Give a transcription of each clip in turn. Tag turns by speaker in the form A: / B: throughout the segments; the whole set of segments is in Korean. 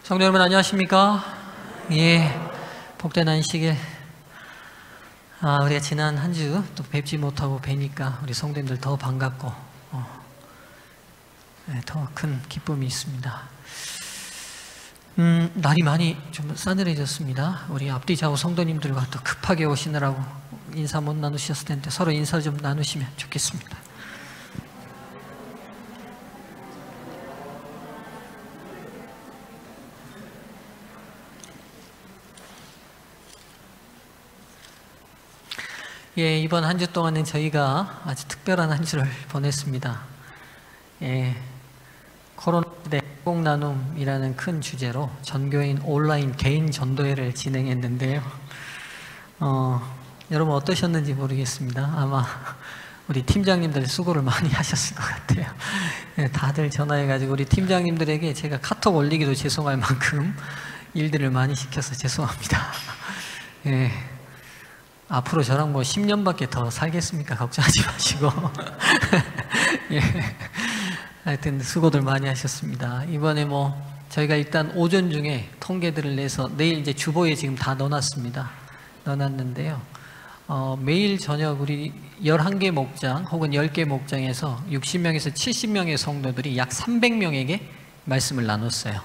A: 성도 여러분 안녕하십니까? 예, 복된 안식일. 우리가 지난 한 주 또 뵙지 못하고 뵈니까 우리 성도님들 더 반갑고 더 큰 기쁨이 있습니다. 날이 많이 좀 싸늘해졌습니다. 우리 앞뒤 좌우 성도님들과 또 급하게 오시느라고 인사 못 나누셨을 텐데 서로 인사 좀 나누시면 좋겠습니다. 예, 이번 한 주 동안은 저희가 아주 특별한 한 주를 보냈습니다. 예, 코로나 시대 행복 나눔이라는 큰 주제로 전교인 온라인 개인 전도회를 진행했는데요. 여러분 어떠셨는지 모르겠습니다. 아마 우리 팀장님들 수고를 많이 하셨을 것 같아요. 예, 다들 전화해가지고 우리 팀장님들에게 제가 카톡 올리기도 죄송할 만큼 일들을 많이 시켜서 죄송합니다. 예. 앞으로 저랑 뭐 10년밖에 더 살겠습니까? 걱정하지 마시고. 예. 하여튼 수고들 많이 하셨습니다. 이번에 뭐 저희가 일단 오전 중에 통계들을 내서 내일 이제 주보에 지금 다 넣어놨습니다. 넣어놨는데요. 매일 저녁 우리 11개 목장 혹은 10개 목장에서 60명에서 70명의 성도들이 약 300명에게 말씀을 나눴어요.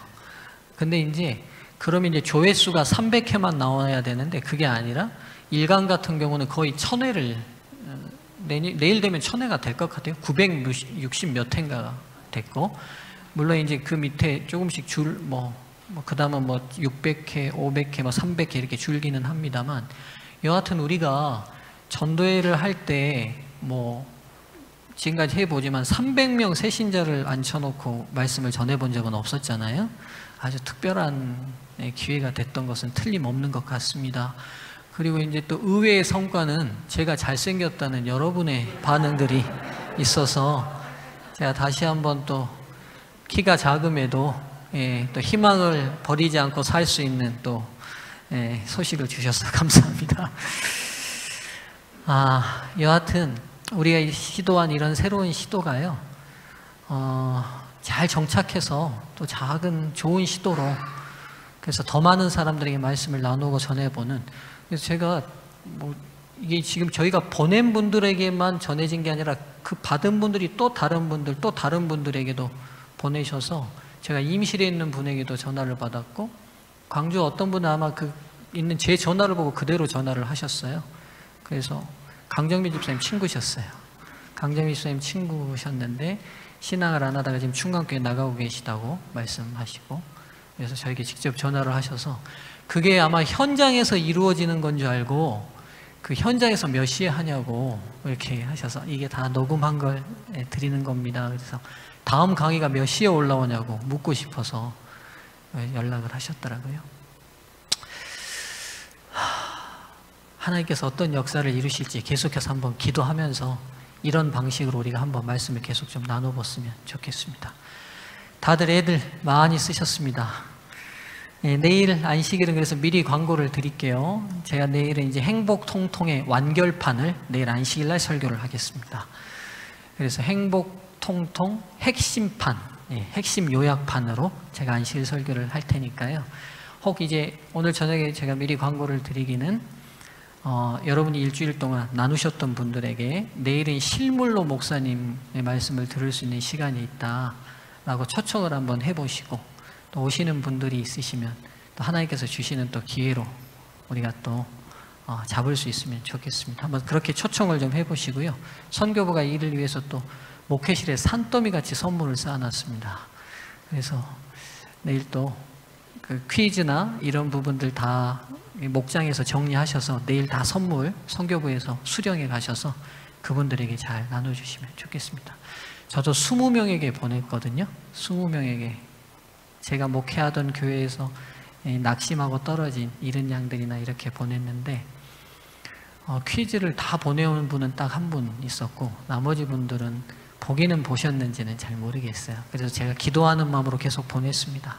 A: 근데 이제 그러면 이제 조회수가 300회만 나와야 되는데 그게 아니라 일간 같은 경우는 거의 1000회를 내일 되면 1000회가 될 것 같아요. 960 몇 회인가 됐고, 물론 이제 그 밑에 조금씩 그 다음은 뭐 600회, 500회, 뭐 300회 이렇게 줄기는 합니다만, 여하튼 우리가 전도회를 할 때 뭐 지금까지 해보지만 300명 새신자를 앉혀놓고 말씀을 전해본 적은 없었잖아요. 아주 특별한 기회가 됐던 것은 틀림없는 것 같습니다. 그리고 이제 또 의외의 성과는 제가 잘생겼다는 여러분의 반응들이 있어서 제가 다시 한번 또 키가 작음에도 또 희망을 버리지 않고 살 수 있는 또 소식을 주셔서 감사합니다. 여하튼 우리가 시도한 이런 새로운 시도가요, 잘 정착해서 또 작은 좋은 시도로 그래서 더 많은 사람들에게 말씀을 나누고 전해보는, 그래서 제가 뭐 이게 지금 저희가 보낸 분들에게만 전해진 게 아니라 그 받은 분들이 또 다른 분들에게도 보내셔서 제가 임실에 있는 분에게도 전화를 받았고, 광주 어떤 분은 아마 그 있는 제 전화를 보고 그대로 전화를 하셨어요. 그래서 강정민 집사님 친구셨어요. 강정민 집사님 친구셨는데 신앙을 안 하다가 지금 충강교회 나가고 계시다고 말씀하시고, 그래서 저에게 직접 전화를 하셔서 그게 아마 현장에서 이루어지는 건 줄 알고 그 현장에서 몇 시에 하냐고 이렇게 하셔서 이게 다 녹음한 걸 드리는 겁니다. 그래서 다음 강의가 몇 시에 올라오냐고 묻고 싶어서 연락을 하셨더라고요. 하나님께서 어떤 역사를 이루실지 계속해서 한번 기도하면서 이런 방식으로 우리가 한번 말씀을 계속 좀 나눠봤으면 좋겠습니다. 다들 애들 많이 쓰셨습니다. 내일 안식일은 그래서 미리 광고를 드릴게요. 제가 내일은 이제 행복통통의 완결판을 내일 안식일 날 설교를 하겠습니다. 그래서 행복통통 핵심판, 핵심 요약판으로 제가 안식일 설교를 할 테니까요. 혹 이제 오늘 저녁에 제가 미리 광고를 드리기는 여러분이 일주일 동안 나누셨던 분들에게 내일은 실물로 목사님의 말씀을 들을 수 있는 시간이 있다라고 초청을 한번 해보시고, 또 오시는 분들이 있으시면 또 하나님께서 주시는 또 기회로 우리가 또 잡을 수 있으면 좋겠습니다. 한번 그렇게 초청을 좀 해보시고요. 선교부가 이를 위해서 또 목회실에 산더미 같이 선물을 쌓아놨습니다. 그래서 내일 또 그 퀴즈나 이런 부분들 다 목장에서 정리하셔서 내일 다 선물 선교부에서 수령해 가셔서 그분들에게 잘 나눠주시면 좋겠습니다. 저도 20명에게 보냈거든요. 20명에게 제가 목회하던 교회에서 낙심하고 떨어진 이른 양들이나 이렇게 보냈는데, 퀴즈를 다 보내오는 분은 딱 한 분 있었고 나머지 분들은 보기는 보셨는지는 잘 모르겠어요. 그래서 제가 기도하는 마음으로 계속 보냈습니다.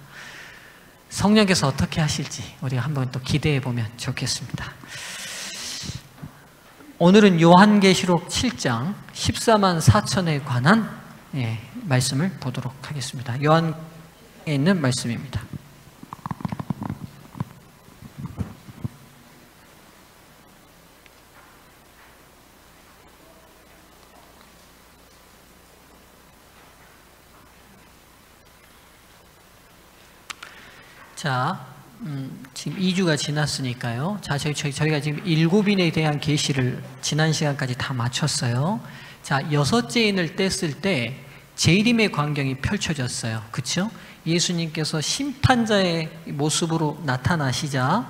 A: 성령께서 어떻게 하실지 우리가 한번 또 기대해 보면 좋겠습니다. 오늘은 요한계시록 7장 14만 4천에 관한 말씀을 보도록 하겠습니다. 요한에 있는 말씀입니다. 자, 지금 2주가 지났으니까요. 자, 저희가 지금 7인에 대한 계시를 지난 시간까지 다 마쳤어요. 자, 6째 인을 뗐을 때 재림의 광경이 펼쳐졌어요. 그렇죠? 예수님께서 심판자의 모습으로 나타나시자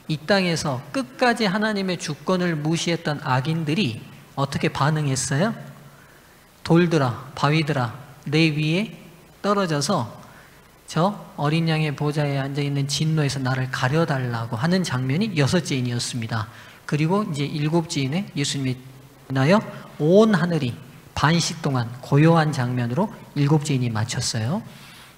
A: 이 땅에서 끝까지 하나님의 주권을 무시했던 악인들이 어떻게 반응했어요? 돌들아, 바위들아, 내 위에 떨어져서 저 어린 양의 보좌에 앉아있는 진노에서 나를 가려달라고 하는 장면이 6째 인이었습니다. 그리고 이제 7째 인에 예수님이 나여 온 하늘이 반시 동안 고요한 장면으로 7째 인이 마쳤어요.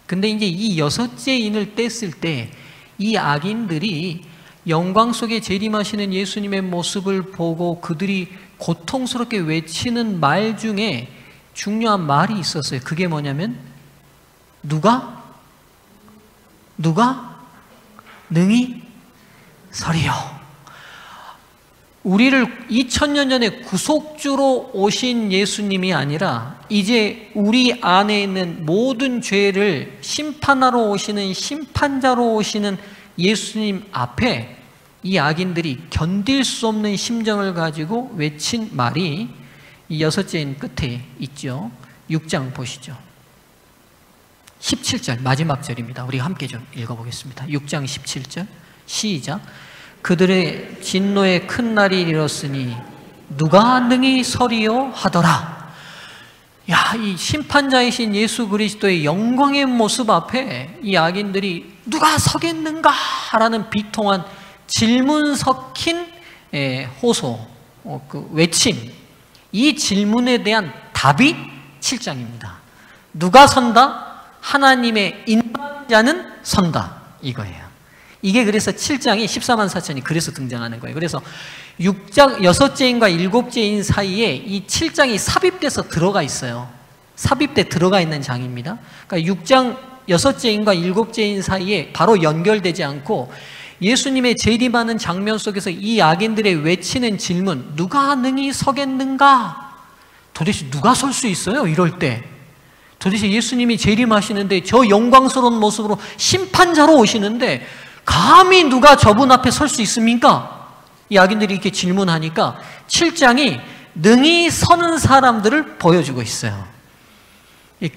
A: 근데 이제 이 6째 인을 뗐을 때 이 악인들이 영광 속에 재림하시는 예수님의 모습을 보고 그들이 고통스럽게 외치는 말 중에 중요한 말이 있었어요. 그게 뭐냐면 누가 능히 서리요. 우리를 2000년 전에 구속주로 오신 예수님이 아니라 이제 우리 안에 있는 모든 죄를 심판하러 오시는 심판자로 오시는 예수님 앞에 이 악인들이 견딜 수 없는 심정을 가지고 외친 말이 이 6째 인 끝에 있죠. 6장 보시죠. 17절 마지막 절입니다. 우리 함께 좀 읽어보겠습니다. 6장 17절 시작. 그들의 진노의 큰 날이 이르렀으니 누가 능히 서리요 하더라. 야, 이 심판자이신 예수 그리스도의 영광의 모습 앞에 이 악인들이 누가 서겠는가? 라는 비통한 질문 섞인 호소, 그 외침, 이 질문에 대한 답이 7장입니다. 누가 선다? 하나님의 인자는 선다. 이거예요. 이게 그래서 7장이 14만 4천이 그래서 등장하는 거예요. 그래서 6장 6째 인과 7째 인 사이에 이 7장이 삽입돼서 들어가 있어요. 삽입돼 들어가 있는 장입니다. 그러니까 6장 6째 인과 7째 인 사이에 바로 연결되지 않고 예수님의 재림하는 장면 속에서 이 악인들의 외치는 질문, 누가 능히 서겠는가? 도대체 누가 설 수 있어요? 이럴 때 도대체 예수님이 재림하시는데 저 영광스러운 모습으로 심판자로 오시는데 감히 누가 저분 앞에 설 수 있습니까? 이 악인들이 이렇게 질문하니까 7장이 능히 서는 사람들을 보여주고 있어요.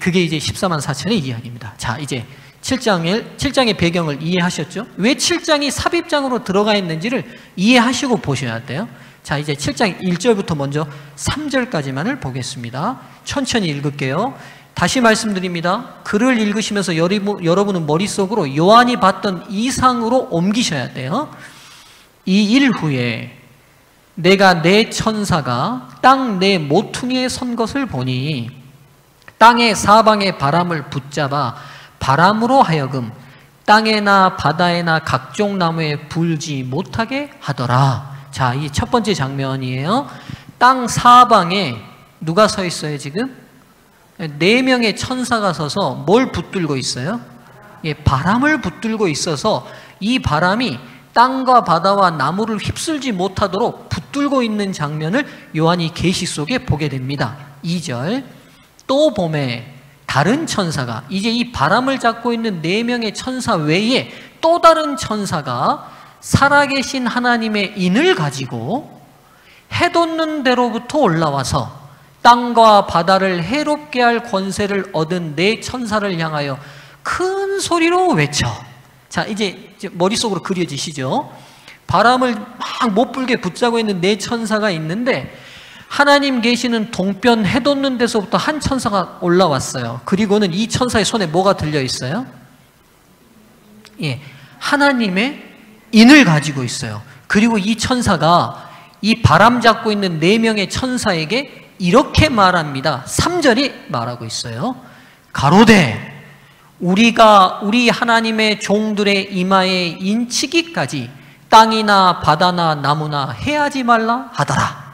A: 그게 이제 14만 4천의 이야기입니다. 자, 이제 7장의 배경을 이해하셨죠? 왜 7장이 삽입장으로 들어가 있는지를 이해하시고 보셔야 돼요. 자, 이제 7장 1절부터 먼저 3절까지만을 보겠습니다. 천천히 읽을게요. 다시 말씀드립니다. 글을 읽으시면서 여러분은 머릿속으로 요한이 봤던 이상으로 옮기셔야 돼요. 이 일 후에 내가 내 천사가 땅 내 모퉁이에 선 것을 보니 땅의 사방의 바람을 붙잡아 바람으로 하여금 땅에나 바다에나 각종 나무에 불지 못하게 하더라. 자, 이 첫 번째 장면이에요. 땅 사방에 누가 서 있어요 지금? 4명의 천사가 서서 뭘 붙들고 있어요? 예, 바람을 붙들고 있어서 이 바람이 땅과 바다와 나무를 휩쓸지 못하도록 붙들고 있는 장면을 요한이 계시 속에 보게 됩니다. 2절 또 봄에 다른 천사가 이제 이 바람을 잡고 있는 4명의 천사 외에 또 다른 천사가 살아계신 하나님의 인을 가지고 해 돋는 데로부터 올라와서 땅과 바다를 해롭게 할 권세를 얻은 4 천사를 향하여 큰 소리로 외쳐. 자, 이제 머릿속으로 그려지시죠? 바람을 막 못 불게 붙잡고 있는 4 천사가 있는데 하나님 계시는 동편 해 돋는 데서부터 한 천사가 올라왔어요. 그리고는 이 천사의 손에 뭐가 들려 있어요? 예, 하나님의 인을 가지고 있어요. 그리고 이 천사가 이 바람 잡고 있는 4명의 천사에게 이렇게 말합니다. 3절이 말하고 있어요. 가로되 우리가 우리 하나님의 종들의 이마에 인치기까지 땅이나 바다나 나무나 해하지 말라 하더라.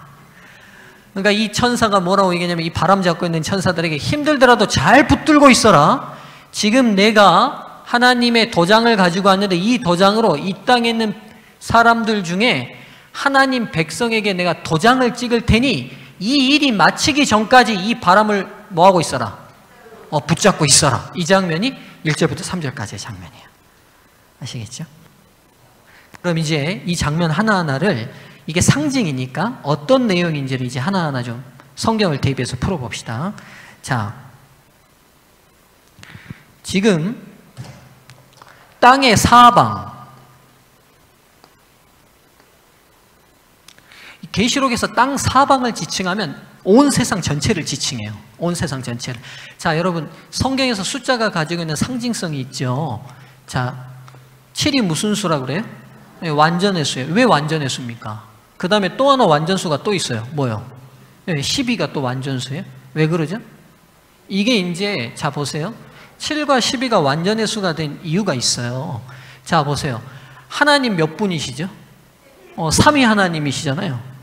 A: 그러니까 이 천사가 뭐라고 얘기하냐면 이 바람 잡고 있는 천사들에게 힘들더라도 잘 붙들고 있어라. 지금 내가 하나님의 도장을 가지고 왔는데 이 도장으로 이 땅에 있는 사람들 중에 하나님 백성에게 내가 도장을 찍을 테니 이 일이 마치기 전까지 이 바람을 뭐하고 있어라? 붙잡고 있어라. 이 장면이 1절부터 3절까지의 장면이에요. 아시겠죠? 그럼 이제 이 장면 하나하나를 이게 상징이니까 어떤 내용인지를 이제 하나하나 좀 성경을 대입해서 풀어봅시다. 자, 지금 땅의 사방, 계시록에서 땅 사방을 지칭하면 온 세상 전체를 지칭해요. 온 세상 전체를. 자, 여러분 성경에서 숫자가 가지고 있는 상징성이 있죠. 자, 7이 무슨 수라고 그래요? 완전의 수예요. 왜 완전의 수입니까? 그 다음에 또 하나 완전수가 또 있어요. 뭐요? 12가 또 완전수예요. 왜 그러죠? 이게 이제 자 보세요. 7과 12가 완전의 수가 된 이유가 있어요. 자 보세요. 하나님 몇 분이시죠? 삼위 하나님이시잖아요.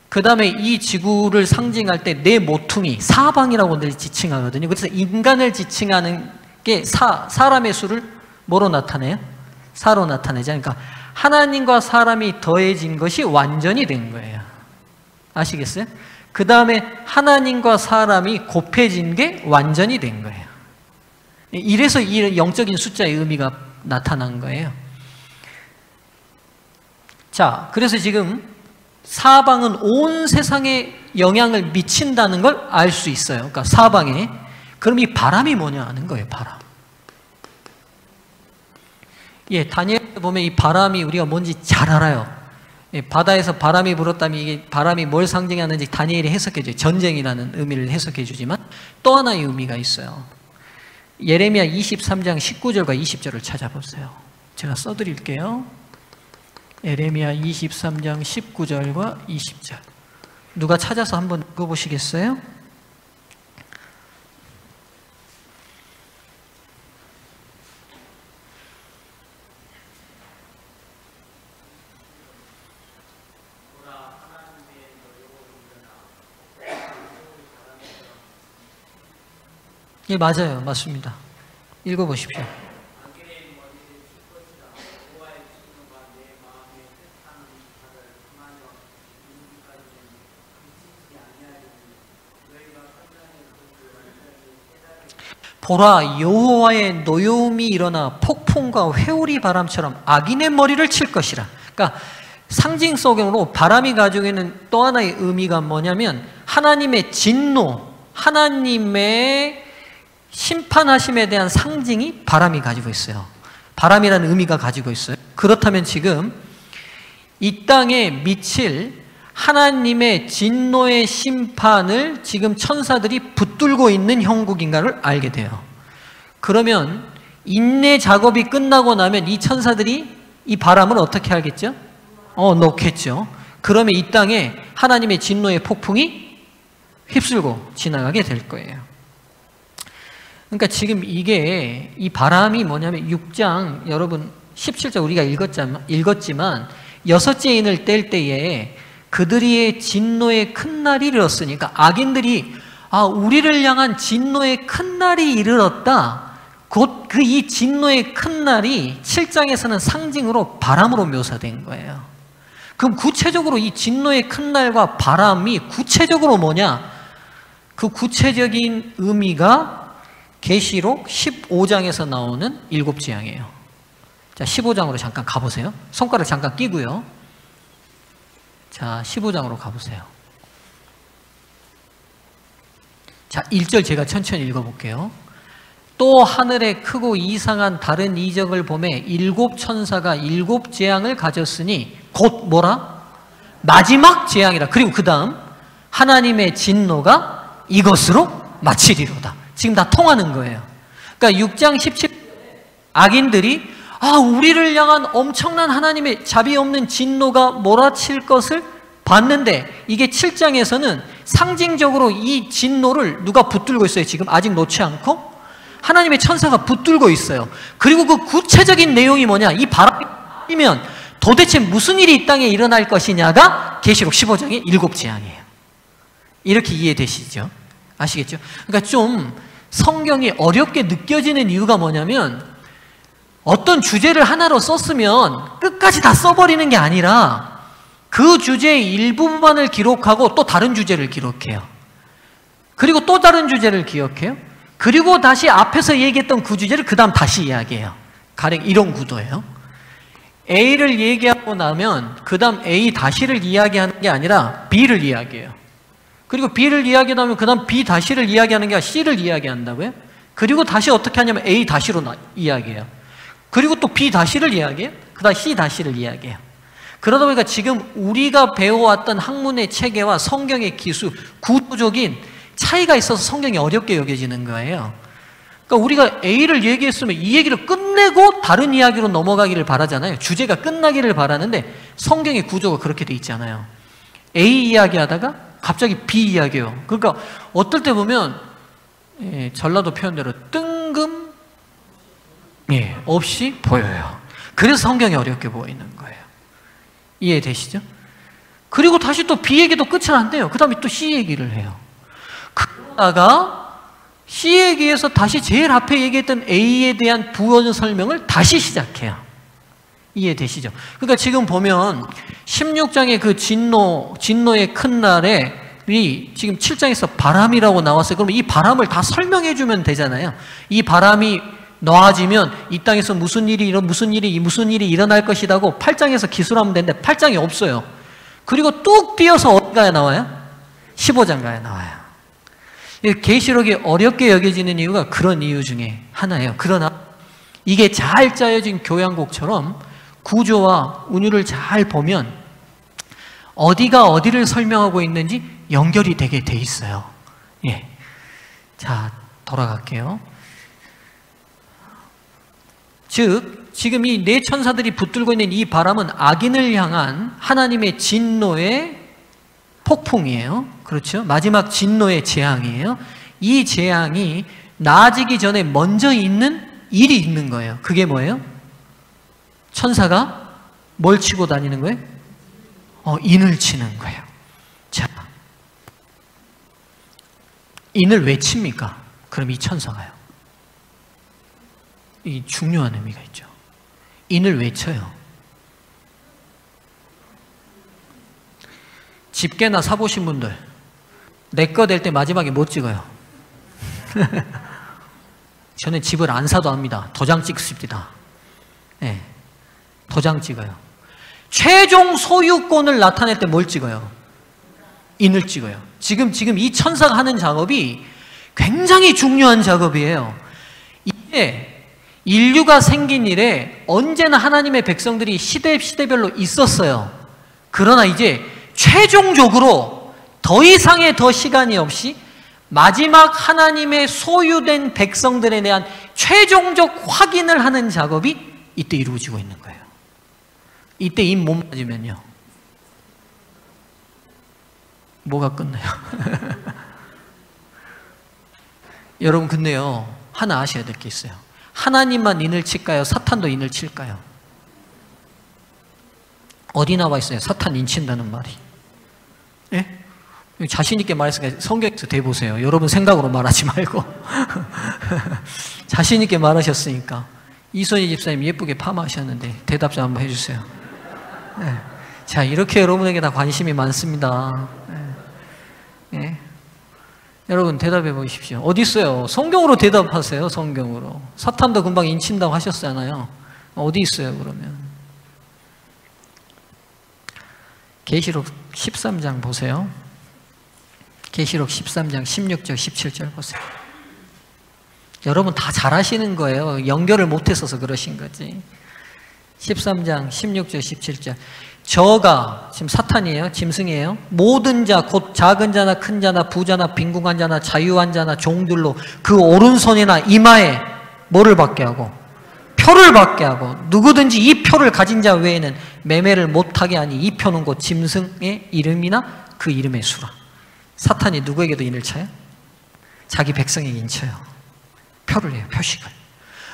A: 그 다음에 이 지구를 상징할 때 내 모퉁이, 사방이라고 늘 지칭하거든요. 그래서 인간을 지칭하는 게 사람의 수를 뭐로 나타내요? 사로 나타내죠. 그러니까 하나님과 사람이 더해진 것이 완전히 된 거예요. 아시겠어요? 그 다음에 하나님과 사람이 곱해진 게 완전히 된 거예요. 이래서 이 영적인 숫자의 의미가 나타난 거예요. 자, 그래서 지금 사방은 온 세상에 영향을 미친다는 걸 알 수 있어요. 그러니까 사방에. 그럼 이 바람이 뭐냐 하는 거예요. 바람. 예, 다니엘에 보면 이 바람이 우리가 뭔지 잘 알아요. 예, 바다에서 바람이 불었다면 이게 바람이 뭘 상징하는지 다니엘이 해석해줘요. 전쟁이라는 의미를 해석해주지만 또 하나의 의미가 있어요. 예레미야 23장 19절과 20절을 찾아보세요. 제가 써드릴게요. 예레미야 23장 19절과 20절. 누가 찾아서 한번 읽어보시겠어요? 예, 맞아요. 맞습니다. 읽어보십시오. 보라, 여호와의 노여움이 일어나 폭풍과 회오리 바람처럼 악인의 머리를 칠 것이라. 그러니까 상징성으로 바람이 가지고 있는 또 하나의 의미가 뭐냐면 하나님의 진노, 하나님의 심판하심에 대한 상징이 바람이 가지고 있어요. 바람이라는 의미가 가지고 있어요. 그렇다면 지금 이 땅에 미칠 하나님의 진노의 심판을 지금 천사들이 붙들고 있는 형국인가를 알게 돼요. 그러면 인내 작업이 끝나고 나면 이 천사들이 이 바람을 어떻게 하겠죠? 놓겠죠. 그러면 이 땅에 하나님의 진노의 폭풍이 휩쓸고 지나가게 될 거예요. 그러니까 지금 이게 이 바람이 뭐냐면 6장 여러분 17절 우리가 읽었지만 여섯째 인을 뗄 때에 그들의 진노의 큰 날이 이르렀으니까 악인들이 우리를 향한 진노의 큰 날이 이르렀다. 곧 그 이 진노의 큰 날이 7장에서는 상징으로 바람으로 묘사된 거예요. 그럼 구체적으로 이 진노의 큰 날과 바람이 구체적으로 뭐냐? 그 구체적인 의미가 계시록 15장에서 나오는 7재앙이에요. 자, 15장으로 잠깐 가보세요. 손가락 잠깐 끼고요. 자, 15장으로 가보세요. 자, 1절 제가 천천히 읽어볼게요. 또 하늘에 크고 이상한 다른 이적을 보매 7 천사가 7 재앙을 가졌으니 곧 뭐라? 마지막 재앙이라. 그리고 그 다음 하나님의 진노가 이것으로 마치리로다. 지금 다 통하는 거예요. 그러니까 6장 17 악인들이 우리를 향한 엄청난 하나님의 자비 없는 진노가 몰아칠 것을 봤는데 이게 7장에서는 상징적으로 이 진노를 누가 붙들고 있어요? 지금 아직 놓지 않고 하나님의 천사가 붙들고 있어요. 그리고 그 구체적인 내용이 뭐냐? 이 바람이면 도대체 무슨 일이 이 땅에 일어날 것이냐가 계시록 15장의 7재앙이에요. 이렇게 이해되시죠? 아시겠죠? 그러니까 좀 성경이 어렵게 느껴지는 이유가 뭐냐면 어떤 주제를 하나로 썼으면 끝까지 다 써버리는 게 아니라 그 주제의 일부분만을 기록하고 또 다른 주제를 기록해요. 그리고 또 다른 주제를 기억해요. 그리고 다시 앞에서 얘기했던 그 주제를 그 다음 다시 이야기해요. 가령 이런 구도예요. A를 얘기하고 나면 그 다음 A 다시를 이야기하는 게 아니라 B를 이야기해요. 그리고 B를 이야기하면 그 다음 B 다시를 이야기하는 게 아니라 C를 이야기한다고요. 그리고 다시 어떻게 하냐면 A 다시로 이야기해요. 그리고 또 B 다시를 이야기해요. 그 다음 C 다시를 이야기해요. 그러다 보니까 지금 우리가 배워왔던 학문의 체계와 성경의 기수, 구조적인 차이가 있어서 성경이 어렵게 여겨지는 거예요. 그러니까 우리가 A를 얘기했으면 이 얘기를 끝내고 다른 이야기로 넘어가기를 바라잖아요. 주제가 끝나기를 바라는데 성경의 구조가 그렇게 돼 있잖아요. A 이야기하다가 갑자기 B 이야기해요. 그러니까 어떨 때 보면 전라도 표현대로 뜬금 없이 보여요. 그래서 성경이 어렵게 보이는 거예요. 이해되시죠? 그리고 다시 또 B 얘기도 끝은 안 돼요. 그 다음에 또 C 얘기를 해요. 그러다가 C 얘기에서 다시 제일 앞에 얘기했던 A에 대한 부연 설명을 다시 시작해요. 이해되시죠? 그러니까 지금 보면 16장의 그 진노의 큰 날에 지금 7장에서 바람이라고 나왔어요. 그러면 이 바람을 다 설명해 주면 되잖아요. 이 바람이 놓아지면 이 땅에서 무슨 일이 일어날 것이라고 8장에서 기술하면 되는데 8장이 없어요. 그리고 뚝 띄어서 어디가에 나와요? 15장가에 나와요. 계시록이 어렵게 여겨지는 이유가 그런 이유 중에 하나예요. 그러나 이게 잘 짜여진 교양곡처럼 구조와 운율을 잘 보면 어디가 어디를 설명하고 있는지 연결이 되게 돼 있어요. 자, 돌아갈게요. 즉, 지금 이 네 천사들이 붙들고 있는 이 바람은 악인을 향한 하나님의 진노의 폭풍이에요. 그렇죠? 마지막 진노의 재앙이에요. 이 재앙이 나아지기 전에 먼저 있는 일이 있는 거예요. 그게 뭐예요? 천사가 뭘 치고 다니는 거예요? 인을 치는 거예요. 자, 인을 왜 칩니까? 그럼 이 천사가요. 이 중요한 의미가 있죠. 인을 왜 쳐요? 집게나 사보신 분들 내 거 될 때 마지막에 못 찍어요. 저는 집을 안 사도 합니다. 도장 찍습니다. 도장 찍어요. 최종 소유권을 나타낼 때 뭘 찍어요? 인을 찍어요. 지금 이 천사가 하는 작업이 굉장히 중요한 작업이에요. 이게 인류가 생긴 이래 언제나 하나님의 백성들이 시대별로 있었어요. 그러나 이제 최종적으로 더 이상의 더 시간이 없이 마지막 하나님의 소유된 백성들에 대한 최종적 확인을 하는 작업이 이때 이루어지고 있는 거예요. 이때 인 못 맞으면요. 뭐가 끝나요? 여러분 근데요 하나 아셔야 될 게 있어요. 하나님만 인을 칠까요? 사탄도 인을 칠까요? 어디 나와 있어요? 사탄 인 친다는 말이. 예? 자신 있게 말했으니까 성경에서 대보세요. 여러분 생각으로 말하지 말고 자신 있게 말하셨으니까. 이선희 집사님 예쁘게 파마하셨는데 대답 좀 한번 해주세요. 예. 자, 이렇게 여러분에게 다 관심이 많습니다. 예. 예. 여러분 대답해 보십시오. 어디 있어요? 성경으로 대답하세요. 성경으로. 사탄도 금방 인친다고 하셨잖아요. 어디 있어요 그러면? 계시록 13장 보세요. 계시록 13장 16절 17절 보세요. 여러분 다 잘 아시는 거예요. 연결을 못했어서 그러신 거지. 13장 16절 17절. 저가, 지금 사탄이에요? 짐승이에요? 모든 자, 곧 작은 자나 큰 자나 부자나 빈궁한 자나 자유한 자나 종들로 그 오른손이나 이마에 뭐를 받게 하고? 표를 받게 하고, 누구든지 이 표를 가진 자 외에는 매매를 못하게 하니 이 표는 곧 짐승의 이름이나 그 이름의 수라. 사탄이 누구에게도 인을 쳐요? 자기 백성에게 인쳐요. 표를 해요. 표식을.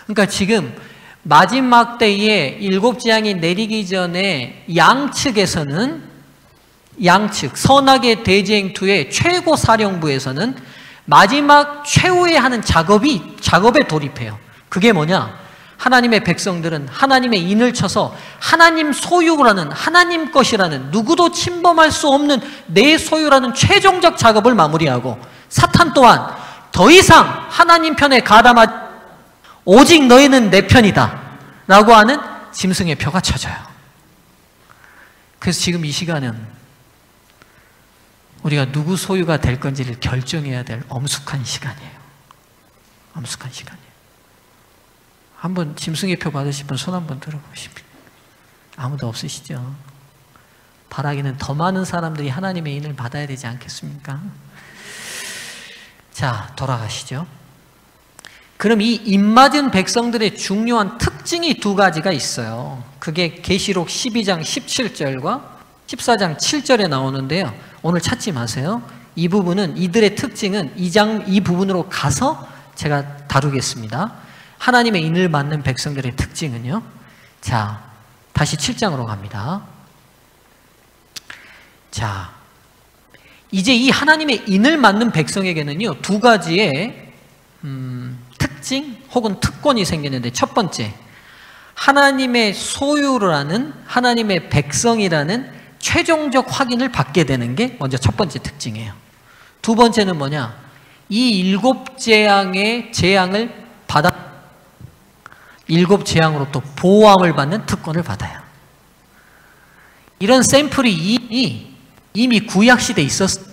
A: 그러니까 지금 마지막 때에 일곱 재앙이 내리기 전에 양측에서는, 양측 선악의 대쟁투의 최고 사령부에서는 마지막 최후에 하는 작업에 돌입해요. 그게 뭐냐? 하나님의 백성들은 하나님의 인을 쳐서 하나님 소유라는, 하나님 것이라는, 누구도 침범할 수 없는 내 소유라는 최종적 작업을 마무리하고, 사탄 또한 더 이상 하나님 편에 가담하지, 오직 너희는 내 편이다. 라고 하는 짐승의 표가 쳐져요. 그래서 지금 이 시간은 우리가 누구 소유가 될 건지를 결정해야 될 엄숙한 시간이에요. 엄숙한 시간이에요. 한번 짐승의 표 받으실 분 손 한번 들어보십시오. 아무도 없으시죠? 바라기는 더 많은 사람들이 하나님의 인을 받아야 되지 않겠습니까? 자, 돌아가시죠. 그럼 이 인맞은 백성들의 중요한 특징이 두 가지가 있어요. 그게 계시록 12장 17절과 14장 7절에 나오는데요. 오늘 찾지 마세요. 이 부분은, 이들의 특징은 이 부분으로 가서 제가 다루겠습니다. 하나님의 인을 맞는 백성들의 특징은요. 자, 다시 7장으로 갑니다. 자, 이제 이 하나님의 인을 맞는 백성에게는요, 두 가지의 특징 혹은 특권이 생기는데, 첫 번째, 하나님의 소유라는, 하나님의 백성이라는 최종적 확인을 받게 되는 게 먼저 첫 번째 특징이에요. 두 번째는 뭐냐? 이 일곱 재앙의 재앙을 받아, 일곱 재앙으로부터 보호함을 받는 특권을 받아요. 이런 샘플이 이미 구약시대에 있었어요.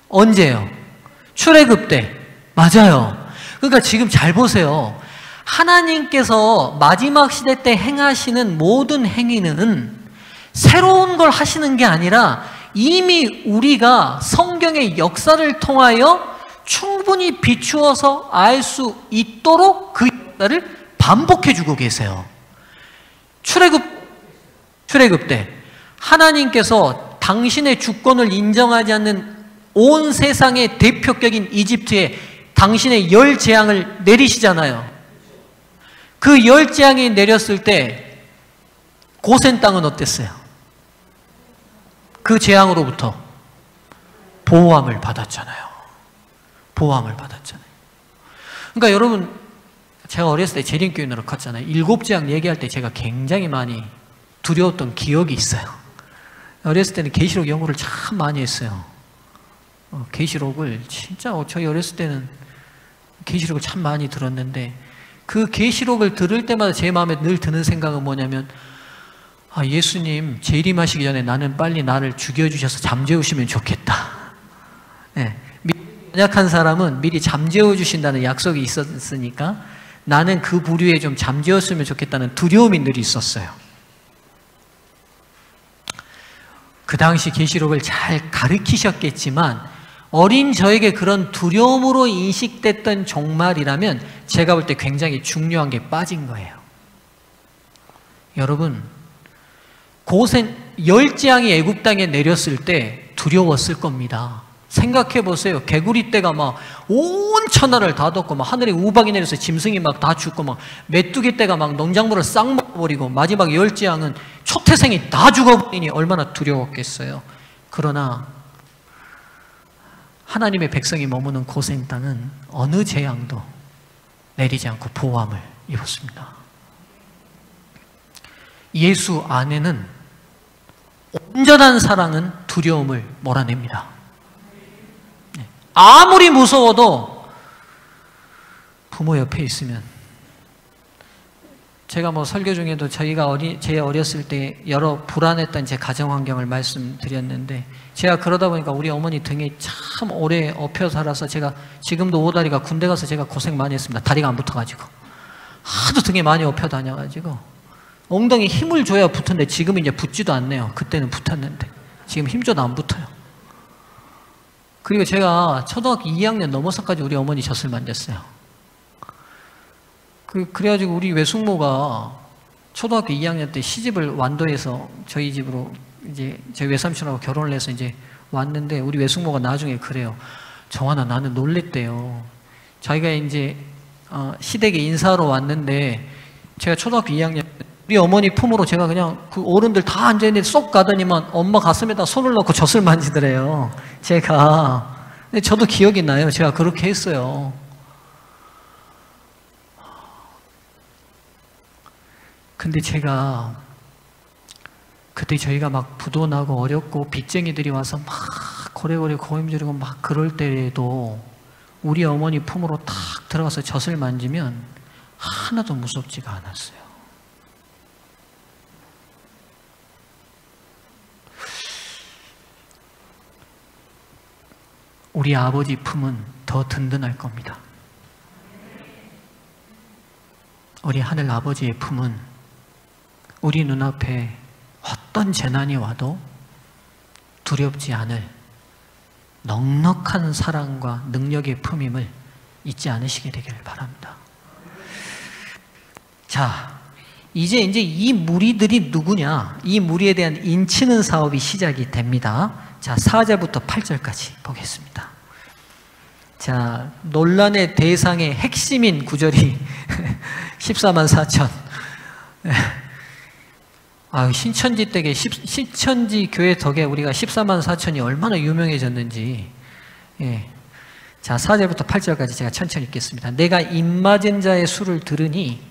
A: 언제요? 출애굽 때. 맞아요. 그러니까 지금 잘 보세요. 하나님께서 마지막 시대 때 행하시는 모든 행위는 새로운 걸 하시는 게 아니라 이미 우리가 성경의 역사를 통하여 충분히 비추어서 알 수 있도록 그 역사를 반복해 주고 계세요. 출애굽 때 하나님께서 당신의 주권을 인정하지 않는 온 세상의 대표격인 이집트에 당신의 열 재앙을 내리시잖아요. 그 열 재앙이 내렸을 때 고센 땅은 어땠어요? 그 재앙으로부터 보호함을 받았잖아요. 보호함을 받았잖아요. 그러니까 여러분, 제가 어렸을 때 재림교인으로 컸잖아요. 일곱 재앙 얘기할 때 제가 굉장히 많이 두려웠던 기억이 있어요. 어렸을 때는 계시록 연구를 참 많이 했어요. 계시록을 진짜 저희 어렸을 때는 계시록을 참 많이 들었는데, 그 계시록을 들을 때마다 제 마음에 늘 드는 생각은 뭐냐면, 아, 예수님 재림하시기 전에 나는 빨리 나를 죽여주셔서 잠재우시면 좋겠다. 네. 연약한 사람은 미리 잠재워 주신다는 약속이 있었으니까 나는 그 부류에 좀 잠재웠으면 좋겠다는 두려움이 늘 있었어요. 그 당시 계시록을 잘 가르치셨겠지만 어린 저에게 그런 두려움으로 인식됐던 종말이라면 제가 볼 때 굉장히 중요한 게 빠진 거예요. 여러분, 고센 열 재앙이 애굽 땅에 내렸을 때 두려웠을 겁니다. 생각해 보세요. 개구리 떼가 막 온 천하를 다 덮고, 막 하늘에 우박이 내려서 짐승이 막 다 죽고, 막 메뚜기 떼가 막 농작물을 싹 먹어버리고, 마지막 열 재앙은 초태생이 다 죽어버리니 얼마나 두려웠겠어요. 그러나 하나님의 백성이 머무는 고센 땅은 어느 재앙도 내리지 않고 보호함을 입었습니다. 예수 안에는 온전한 사랑은 두려움을 몰아냅니다. 아무리 무서워도 부모 옆에 있으면, 제가 뭐 설교 중에도 제 어렸을 때 여러 불안했던 제 가정 환경을 말씀드렸는데, 제가 그러다 보니까 우리 어머니 등에 참 오래 엎여 살아서 제가 지금도 오다리가, 군대 가서 제가 고생 많이 했습니다. 다리가 안 붙어가지고 하도 등에 많이 엎여 다녀가지고 엉덩이 힘을 줘야 붙는데 지금은 이제 붙지도 않네요. 그때는 붙었는데 지금 힘줘도 안 붙어요. 그리고 제가 초등학교 2학년 넘어서까지 우리 어머니 젖을 만졌어요. 그래가지고 우리 외숙모가 초등학교 2학년 때 시집을 완도에서 저희 집으로, 이제 저희 외삼촌하고 결혼을 해서 이제 왔는데, 우리 외숙모가 나중에 그래요. 정환아, 나는 놀랬대요. 자기가 이제 시댁에 인사하러 왔는데, 제가 초등학교 2학년 우리 어머니 품으로 제가 그냥 그 어른들 다 앉아있는데 쏙 가더니만 엄마 가슴에다 손을 넣고 젖을 만지더래요. 제가. 근데 저도 기억이 나요. 제가 그렇게 했어요. 근데 제가 그때 저희가 막 부도 나고 어렵고 빚쟁이들이 와서 막 고래고래 고임지르고 막 그럴 때에도 우리 어머니 품으로 탁 들어가서 젖을 만지면 하나도 무섭지가 않았어요. 우리 아버지 품은 더 든든할 겁니다. 우리 하늘 아버지의 품은 우리 눈앞에 어떤 재난이 와도 두렵지 않을 넉넉한 사랑과 능력의 품임을 잊지 않으시게 되기를 바랍니다. 자, 이제 이 무리들이 누구냐? 이 무리에 대한 인치는 사업이 시작이 됩니다. 자, 4절부터 8절까지 보겠습니다. 자, 논란의 대상의 핵심인 구절이 14만 4천. 신천지 댁에 신천지 교회 덕에 우리가 14만 4천이 얼마나 유명해졌는지. 예. 자, 4절부터 8절까지 제가 천천히 읽겠습니다. 내가 입맞은 자의 수를 들으니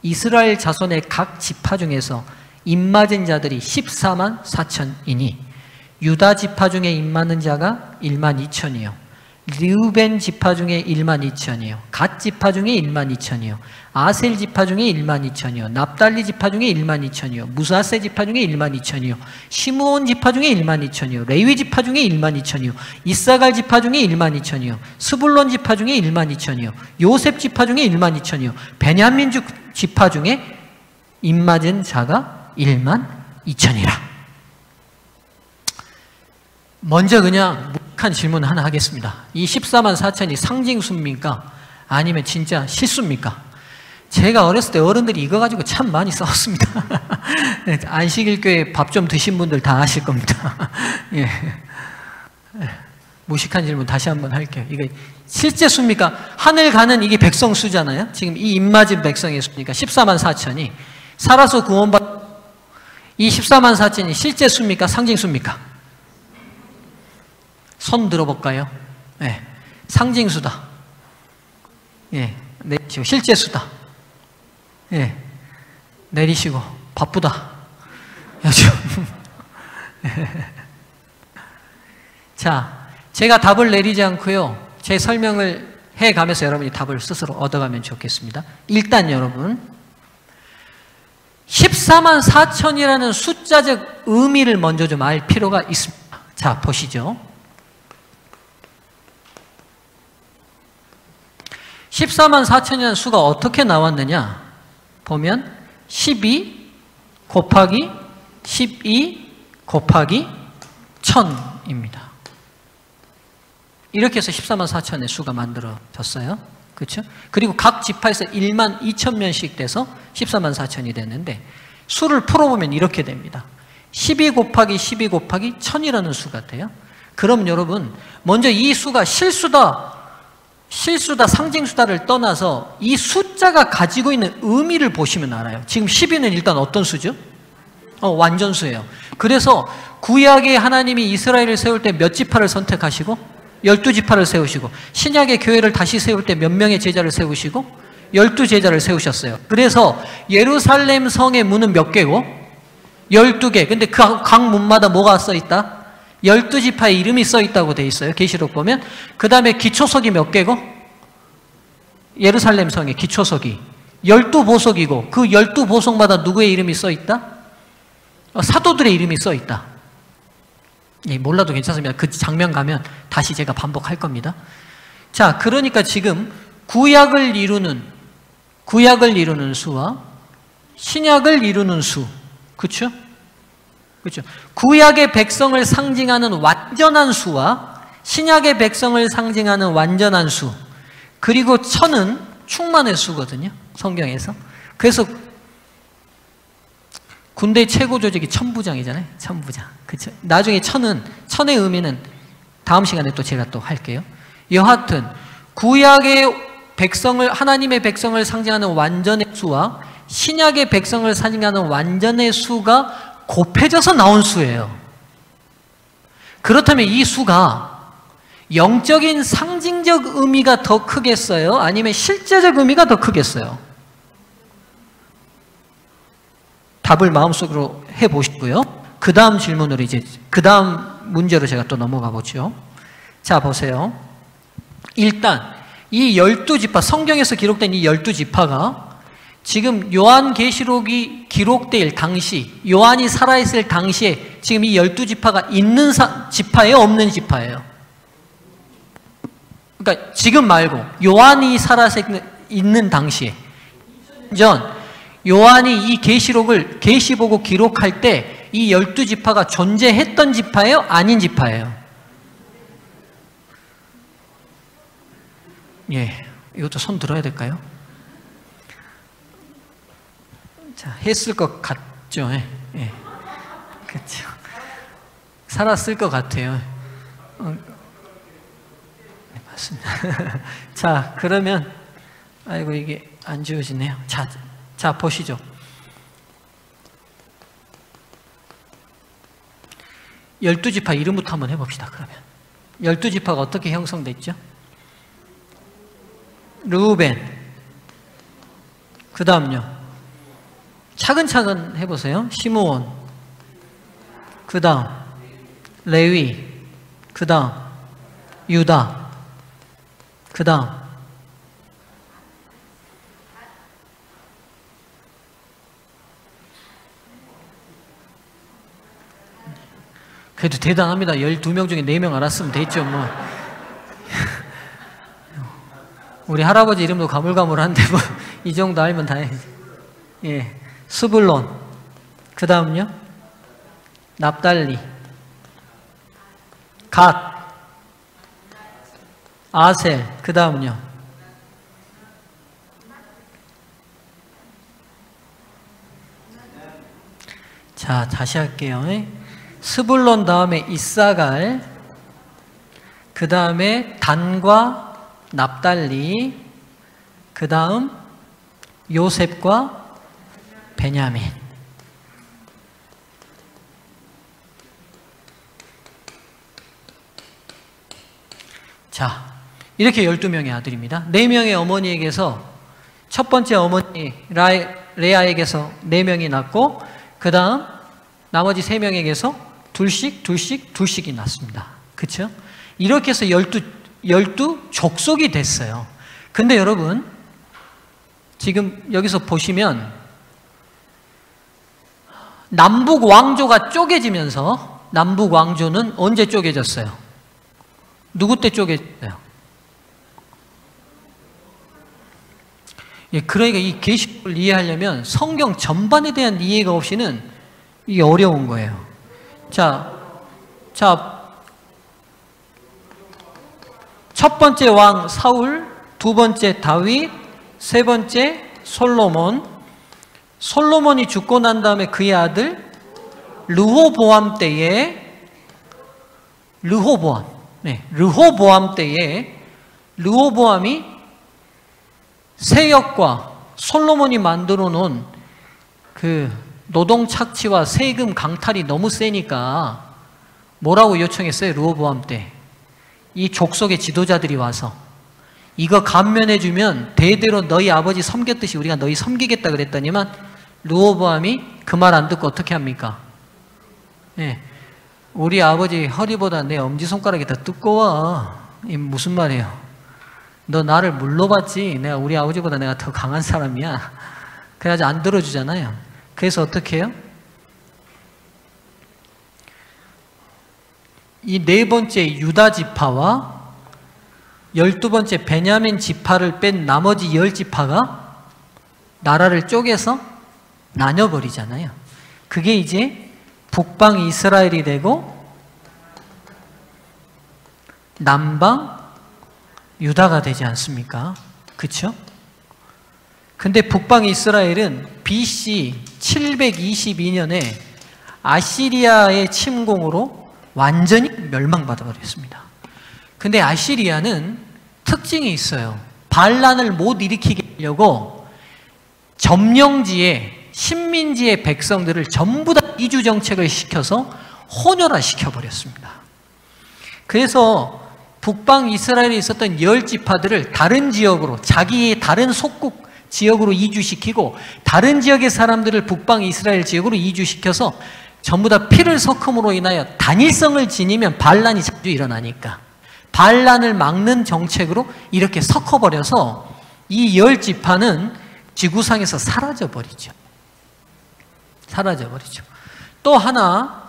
A: 이스라엘 자손의 각 지파 중에서 입맞은 자들이 14만 4천이니 유다 지파 중에 입맞는 자가 1만 2천이요 르우벤 지파 중에 1만 2천이요 갓 지파 중에 1만 2천이요 아셀 지파 중에 1만 2천이요 납달리 지파 중에 1만 2천이요 무사세 지파 중에 1만 2천이요 시므온 지파 중에 1만 2천이요 레위 지파 중에 1만 2천이요 이사갈 지파 중에 1만 2천이요 스불론 지파 중에 1만 2천이요 요셉 지파 중에 1만 2천이요 베냐민 지파 중에 입맞은 자가 1만 2천이라. 먼저 그냥 무식한 질문 하나 하겠습니다. 이 14만 4천이 상징수입니까? 아니면 진짜 실수입니까? 제가 어렸을 때 어른들이 이거 가지고 참 많이 싸웠습니다. 안식일교회 밥 좀 드신 분들 다 아실 겁니다. 예. 무식한 질문 다시 한번 할게요. 이거 실제 수입니까? 하늘 가는 이게 백성 수잖아요. 지금 이 입맞은 백성의 수니까 14만 4천이 살아서 구원받 이 14만 4천이 실제 수입니까? 상징 수입니까? 손 들어볼까요? 예. 상징 수다. 예. 내리시고 실제 수다. 예. 내리시고 바쁘다. 요즘. 자, 제가 답을 내리지 않고요. 제 설명을 해가면서 여러분이 답을 스스로 얻어가면 좋겠습니다. 일단 여러분 14만 4천이라는 숫자적 의미를 먼저 좀 알 필요가 있습니다. 자, 보시죠. 14만 4천이라는 수가 어떻게 나왔느냐 보면 12 곱하기 12 곱하기 1000입니다. 이렇게 해서 14만 4천의 수가 만들어졌어요. 그렇죠? 그리고 각 지파에서 1만 2천 명씩 돼서 14만 4천이 됐는데 수를 풀어보면 이렇게 됩니다. 12 곱하기 12 곱하기 1000이라는 수가 돼요. 그럼 여러분 먼저 이 수가 실수다 상징수다를 떠나서 이 숫자가 가지고 있는 의미를 보시면 알아요. 지금 12는 일단 어떤 수죠? 완전수예요. 그래서 구약의 하나님이 이스라엘을 세울 때 몇 지파를 선택하시고 12지파를 세우시고 신약의 교회를 다시 세울 때 몇 명의 제자를 세우시고 12제자를 세우셨어요. 그래서 예루살렘 성의 문은 몇 개고? 12개. 근데 각 문마다 뭐가 써있다? 12지파의 이름이 써있다고 돼 있어요. 계시록 보면. 그 다음에 기초석이 몇 개고? 예루살렘 성의 기초석이 12보석이고 그 12보석마다 누구의 이름이 써있다? 사도들의 이름이 써있다. 예, 몰라도 괜찮습니다. 그 장면 가면 다시 제가 반복할 겁니다. 자, 그러니까 지금 구약을 이루는 수와 신약을 이루는 수, 그렇죠? 그렇죠. 구약의 백성을 상징하는 완전한 수와 신약의 백성을 상징하는 완전한 수, 그리고 천은 충만의 수거든요. 성경에서. 그래서 군대 최고 조직이 천부장이잖아요. 천부장. 그렇죠? 나중에 천의 의미는 다음 시간에 또 제가 또 할게요. 여하튼 구약의 백성을 하나님의 백성을 상징하는 완전의 수와 신약의 백성을 상징하는 완전의 수가 곱해져서 나온 수예요. 그렇다면 이 수가 영적인 상징적 의미가 더 크겠어요? 아니면 실제적 의미가 더 크겠어요? 답을 마음속으로 해보시고요. 그 다음 질문으로 그 다음 문제로 제가 또 넘어가 보죠. 자, 보세요. 일단 이 12지파, 성경에서 기록된 이 12지파가 지금 요한계시록이 기록될 당시, 요한이 살아있을 당시에 지금 이 12지파가 있는 지파예요? 없는 지파예요? 그러니까 지금 말고 요한이 살아있는 당시에, 전 요한이 이 계시록을 기록할 때 이 12지파가 존재했던 지파예요? 아닌 지파예요? 예, 이것도 손 들어야 될까요? 자, 했을 것 같죠? 예, 예. 그렇죠. 살았을 것 같아요. 네, 맞습니다. 자, 그러면 아이고 이게 안 지워지네요. 자 보시죠. 12지파 이름부터 한번 해봅시다. 그러면 12지파가 어떻게 형성됐죠? 르우벤, 그 다음요 차근차근 해보세요. 시므온, 그 다음 레위, 그 다음 유다, 그 다음 그래도 대단합니다. 12명 중에 4명 알았으면 됐죠 뭐. 우리 할아버지 이름도 가물가물한데 뭐 이 정도 알면 다행이지. 예, 스불론, 그 다음요 납달리, 갓, 아셀, 그 다음요 자 다시 할게요. 스불론 다음에 이사갈, 그 다음에 단과 납달리, 그 다음 요셉과 베냐민. 자, 이렇게 12명의 아들입니다. 4명의 어머니에게서 첫 번째 어머니 레아에게서 4명이 낳고 그 다음 나머지 3명에게서 둘씩이 낳습니다. 그렇죠? 이렇게 해서 12 족속이 됐어요. 근데 여러분 지금 여기서 보시면 남북 왕조가 쪼개지면서 남북 왕조는 언제 쪼개졌어요? 누구 때 쪼개졌어요? 예, 그러니까 이 계시록을 이해하려면 성경 전반에 대한 이해가 없이는 이게 어려운 거예요. 자, 첫 번째 왕 사울, 두 번째 다윗, 세 번째 솔로몬. 솔로몬이 죽고 난 다음에 그의 아들 르호보암 때에 르호보암이 세역과 솔로몬이 만들어 놓은 그 노동 착취와 세금 강탈이 너무 세니까 뭐라고 요청했어요? 르호보암 때 이 족속의 지도자들이 와서 이거 감면해주면 대대로 너희 아버지 섬겼듯이 우리가 너희 섬기겠다 그랬더니만 르호보암이 그 말 안 듣고 어떻게 합니까? 예, 우리 아버지 허리보다 내 엄지손가락이 더 두꺼워. 이 무슨 말이에요? 너 나를 물러봤지? 내가 우리 아버지보다 내가 더 강한 사람이야. 그래야지 안 들어주잖아요. 그래서 어떻게 해요? 이 4번째 유다 지파와 12번째 베냐민 지파를 뺀 나머지 10지파가 나라를 쪼개서 나눠버리잖아요. 그게 이제 북방 이스라엘이 되고 남방 유다가 되지 않습니까? 그렇죠? 근데 북방 이스라엘은 BC 722년에 아시리아의 침공으로 완전히 멸망받아 버렸습니다. 근데 아시리아는 특징이 있어요. 반란을 못 일으키게 하려고 점령지에 식민지의 백성들을 전부 다 이주 정책을 시켜서 혼혈화 시켜버렸습니다. 그래서 북방 이스라엘에 있었던 10지파들을 다른 지역으로 자기의 다른 속국 지역으로 이주시키고 다른 지역의 사람들을 북방 이스라엘 지역으로 이주시켜서 전부 다 피를 섞음으로 인하여 단일성을 지니면 반란이 자주 일어나니까 반란을 막는 정책으로 이렇게 섞어버려서 이 10지파는 지구상에서 사라져버리죠. 사라져버리죠. 또 하나,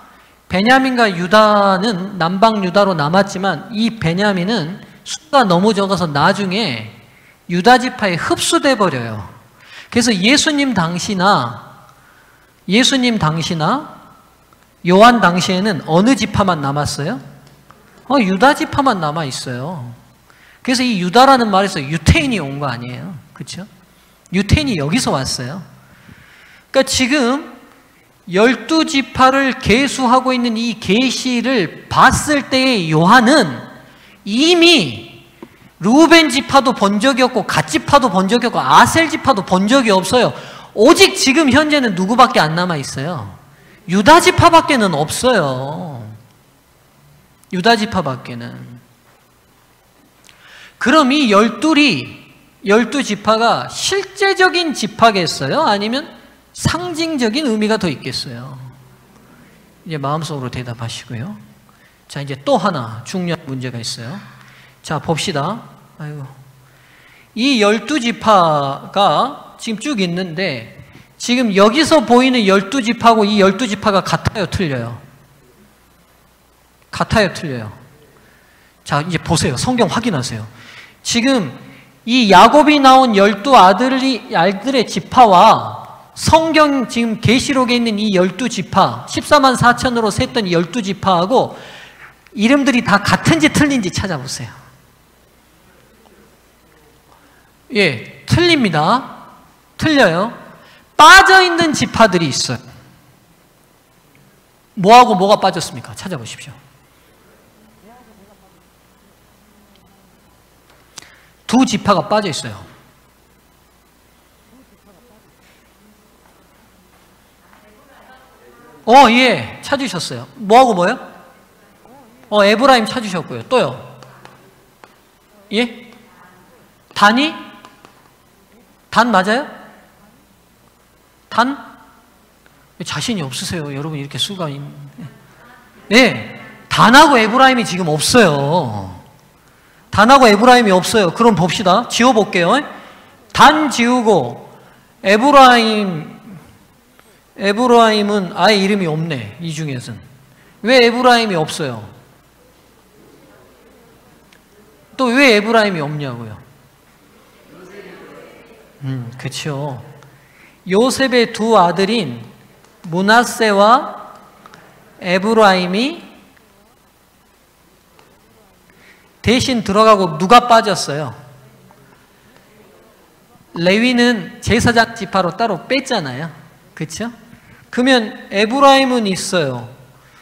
A: 베냐민과 유다는 남방 유다로 남았지만 이 베냐민은 수가 너무 적어서 나중에 유다 지파에 흡수돼 버려요. 그래서 예수님 당시나 요한 당시에는 어느 지파만 남았어요? 유다 지파만 남아 있어요. 그래서 이 유다라는 말에서 유태인이 온 거 아니에요. 그렇죠? 유태인이 여기서 왔어요. 그러니까 지금 12지파를 계수하고 있는 이 계시를 봤을 때의 요한은 이미 루벤 지파도 본 적이 없고 갓 지파도 본 적이 없고 아셀 지파도 본 적이 없어요. 오직 지금 현재는 누구밖에 안 남아 있어요? 유다 지파밖에는 없어요. 유다 지파밖에는. 그럼 이 12지파가 실제적인 지파겠어요? 아니면 상징적인 의미가 더 있겠어요? 이제 마음속으로 대답하시고요. 자, 이제 또 하나 중요한 문제가 있어요. 자, 봅시다. 아이고. 이 12지파가 지금 쭉 있는데 지금 여기서 보이는 12지파고 이 12지파가 같아요, 틀려요? 같아요, 틀려요? 자, 이제 보세요. 성경 확인하세요. 지금 이 야곱이 나온 12아들의 지파와 성경 지금 계시록에 있는 이 12지파 14만 4천으로 셌던 이 12지파하고 이름들이 다 같은지 틀린지 찾아보세요. 예, 틀립니다. 틀려요. 빠져있는 지파들이 있어요. 뭐하고 뭐가 빠졌습니까? 찾아보십시오. 두 지파가 빠져 있어요. 예, 찾으셨어요. 뭐하고 뭐요? 에브라임 찾으셨고요. 또요? 예? 단이? 단 맞아요? 단? 자신이 없으세요. 여러분 이렇게 수가 있는데. 네, 단하고 에브라임이 지금 없어요. 단하고 에브라임이 없어요. 그럼 봅시다. 지워볼게요. 단 지우고 에브라임은 아예 이름이 없네. 이 중에서는. 왜 에브라임이 없어요? 또 왜 에브라임이 없냐고요? 그렇죠. 요셉의 두 아들인 므낫세와 에브라임이 대신 들어가고 누가 빠졌어요? 레위는 제사장 지파로 따로 뺐잖아요. 그렇죠? 그러면 에브라임은 있어요.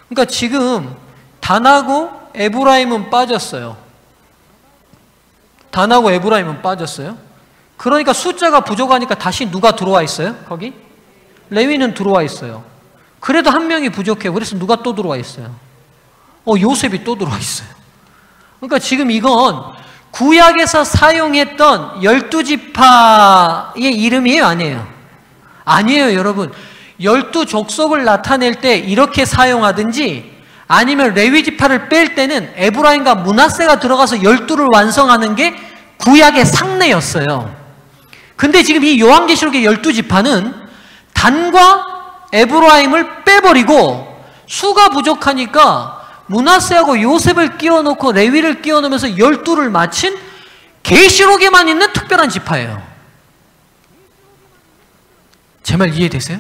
A: 그러니까 지금 단하고 에브라임은 빠졌어요. 단하고 에브라임은 빠졌어요. 그러니까 숫자가 부족하니까 다시 누가 들어와 있어요? 거기? 레위는 들어와 있어요. 그래도 한 명이 부족해요. 그래서 누가 또 들어와 있어요? 요셉이 또 들어와 있어요. 그러니까 지금 이건 구약에서 사용했던 12지파의 이름이에요? 아니에요? 아니에요, 여러분. 12족속을 나타낼 때 이렇게 사용하든지 아니면 레위지파를 뺄 때는 에브라임과 므낫세가 들어가서 12를 완성하는 게 구약의 상례였어요. 근데 지금 이 요한계시록의 12지파는 단과 에브라임을 빼버리고 수가 부족하니까 므낫세하고 요셉을 끼워놓고 레위를 끼워놓으면서 12를 마친 계시록에만 있는 특별한 지파예요. 제 말 이해되세요?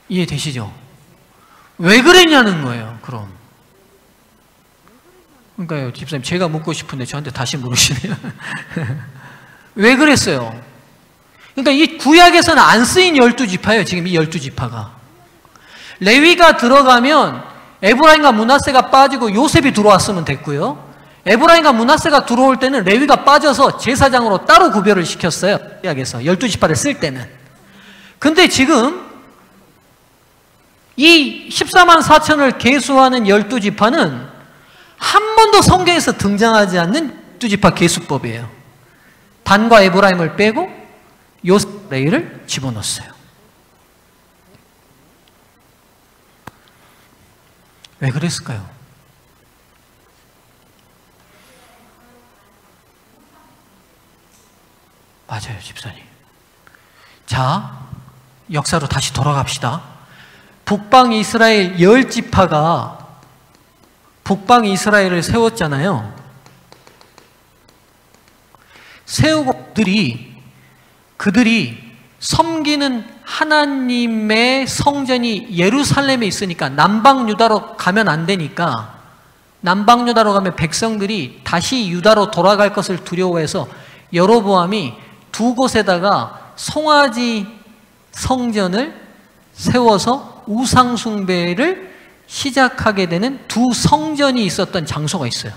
A: 이해되시죠? 왜 그랬냐는 거예요, 그럼. 그러니까요, 집사님, 제가 묻고 싶은데 저한테 다시 물으시네요. 왜 그랬어요? 그러니까 이 구약에서는 안 쓰인 12지파예요, 지금 이 12지파가. 레위가 들어가면 에브라임과 므낫세가 빠지고 요셉이 들어왔으면 됐고요. 에브라임과 므낫세가 들어올 때는 레위가 빠져서 제사장으로 따로 구별을 시켰어요, 구약에서. 12지파를 쓸 때는. 근데 지금 이 14만 4천을 계수하는 12지파는 한 번도 성경에서 등장하지 않는 12지파 계수법이에요. 단과 에브라임을 빼고 요셉, 레위를 집어넣었어요. 왜 그랬을까요? 맞아요, 집사님. 자, 역사로 다시 돌아갑시다. 북방 이스라엘 10지파가 북방 이스라엘을 세웠잖아요. 세우고 그들이 섬기는 하나님의 성전이 예루살렘에 있으니까 남방 유다로 가면 안 되니까, 남방 유다로 가면 백성들이 다시 유다로 돌아갈 것을 두려워해서 여로보암이 두 곳에다가 송아지 성전을 세워서 우상 숭배를 시작하게 되는 두 성전이 있었던 장소가 있어요.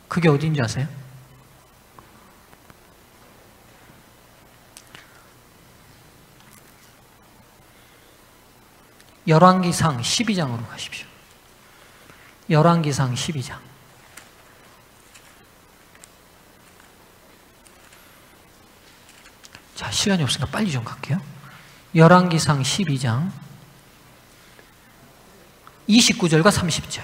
A: 그게 어딘지 아세요? 열왕기상 12장으로 가십시오. 열왕기상 12장. 자, 시간이 없으니까 빨리 좀 갈게요. 열왕기상 12장 29절과 30절.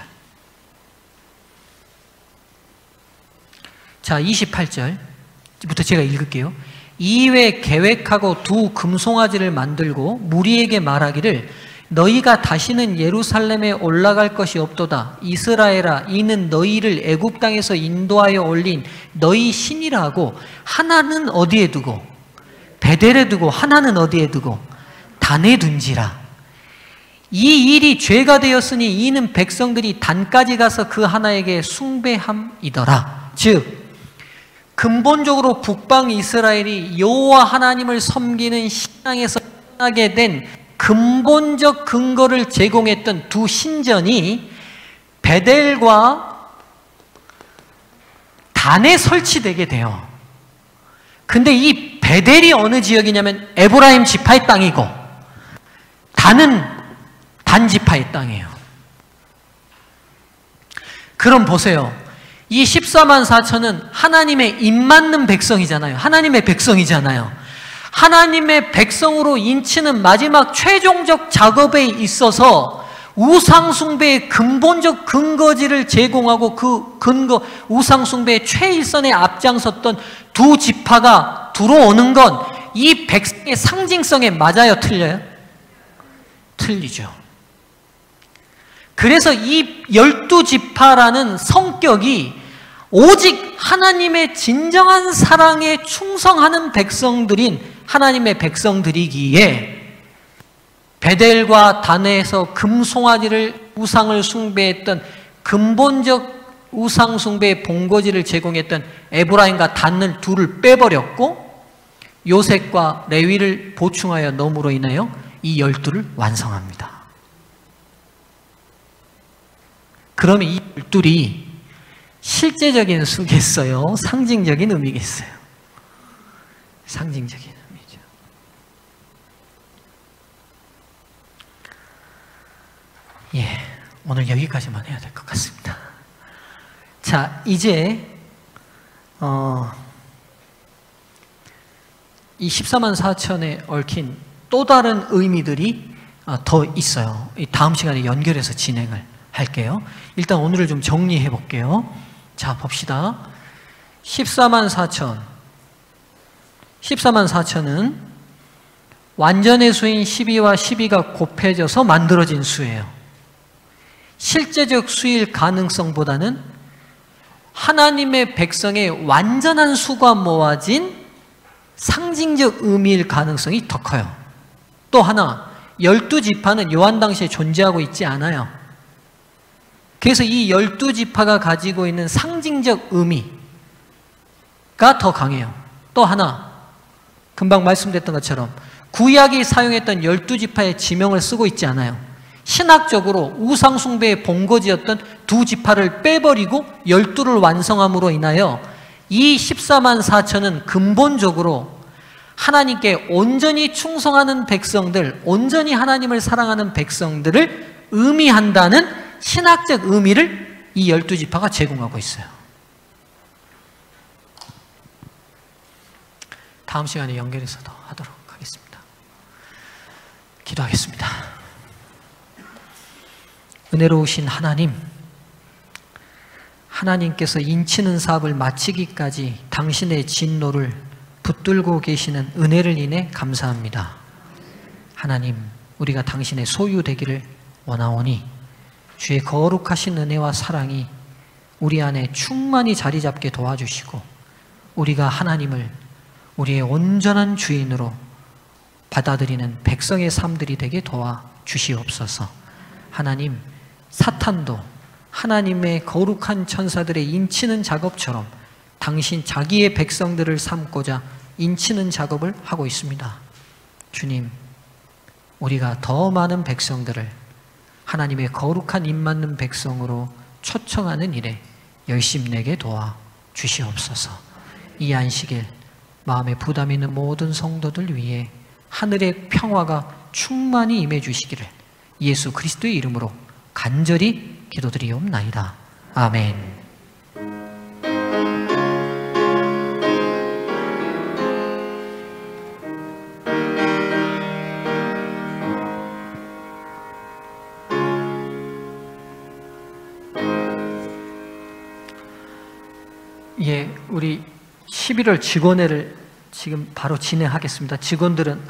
A: 자, 28절부터 제가 읽을게요. 이후에 계획하고 두 금송아지를 만들고 무리에게 말하기를 너희가 다시는 예루살렘에 올라갈 것이 없도다. 이스라엘아, 이는 너희를 애굽 땅에서 인도하여 올린 너희 신이라 하고, 하나는 어디에 두고 베델에 두고 하나는 어디에 두고 단에 둔지라. 이 일이 죄가 되었으니 이는 백성들이 단까지 가서 그 하나에게 숭배함이더라. 즉 근본적으로 북방 이스라엘이 여호와 하나님을 섬기는 신앙에서 떠나게 된 근본적 근거를 제공했던 두 신전이 베델과 단에 설치되게 돼요. 근데 이 베델이 어느 지역이냐면 에브라임 지파의 땅이고, 단은 단 지파의 땅이에요. 그럼 보세요. 이 14만 4천은 하나님의 입맞는 백성이잖아요. 하나님의 백성이잖아요. 하나님의 백성으로 인치는 마지막 최종적 작업에 있어서 우상숭배의 근본적 근거지를 제공하고 그 근거, 우상숭배의 최일선에 앞장섰던 두 지파가 들어오는 건 이 백성의 상징성에 맞아요, 틀려요? 틀리죠. 그래서 이 12지파라는 성격이 오직 하나님의 진정한 사랑에 충성하는 백성들인 하나님의 백성들이기에 베델과 단에서 금송아지를 우상을 숭배했던 근본적 우상 숭배의 본거지를 제공했던 에브라임과 단을 둘을 빼버렸고 요셉과 레위를 보충하여 넣음으로 인하여 이 12를 완성합니다. 그러면 이 12이 실제적인 수겠어요? 상징적인 의미겠어요? 상징적인 의미죠. 예, 오늘 여기까지만 해야 될 것 같습니다. 자, 이제 이 14만 4천에 얽힌 또 다른 의미들이 더 있어요. 다음 시간에 연결해서 진행을 할게요. 일단 오늘을 좀 정리해 볼게요. 자, 봅시다. 14만 4천. 14만 4천은 완전의 수인 12와 12가 곱해져서 만들어진 수예요. 실제적 수일 가능성보다는 하나님의 백성의 완전한 수가 모아진 상징적 의미일 가능성이 더 커요. 또 하나, 12지파는 요한 당시에 존재하고 있지 않아요. 그래서 이 12지파가 가지고 있는 상징적 의미가 더 강해요. 또 하나, 금방 말씀드렸던 것처럼 구약이 사용했던 12지파의 지명을 쓰고 있지 않아요. 신학적으로 우상숭배의 본거지였던 두 지파를 빼버리고 12를 완성함으로 인하여 이 14만 4천은 근본적으로 하나님께 온전히 충성하는 백성들, 온전히 하나님을 사랑하는 백성들을 의미한다는 신학적 의미를 이 12지파가 제공하고 있어요. 다음 시간에 연결해서 더 하도록 하겠습니다. 기도하겠습니다. 하나님께서 인치는 사업을 마치기까지 당신의 진노를 붙들고 계시는 은혜를 인해 감사합니다. 하나님, 우리가 당신의 소유 되기를 원하오니 주의 거룩하신 은혜와 사랑이 우리 안에 충만히 자리 잡게 도와주시고 우리가 하나님을 우리의 온전한 주인으로 받아들이는 백성의 삶들이 되게 도와주시옵소서. 하나님, 사탄도 하나님의 거룩한 천사들의 인치는 작업처럼 당신 자기의 백성들을 삼고자 인치는 작업을 하고 있습니다. 주님, 우리가 더 많은 백성들을 하나님의 거룩한 입 맞는 백성으로 초청하는 일에 열심내게 도와주시옵소서. 이 안식일 마음에 부담 있는 모든 성도들 위해 하늘의 평화가 충만히 임해 주시기를 예수 그리스도의 이름으로 간절히 기도드리옵나이다. 아멘. 예, 우리 11월 직원회를 지금 바로 진행하겠습니다. 직원들은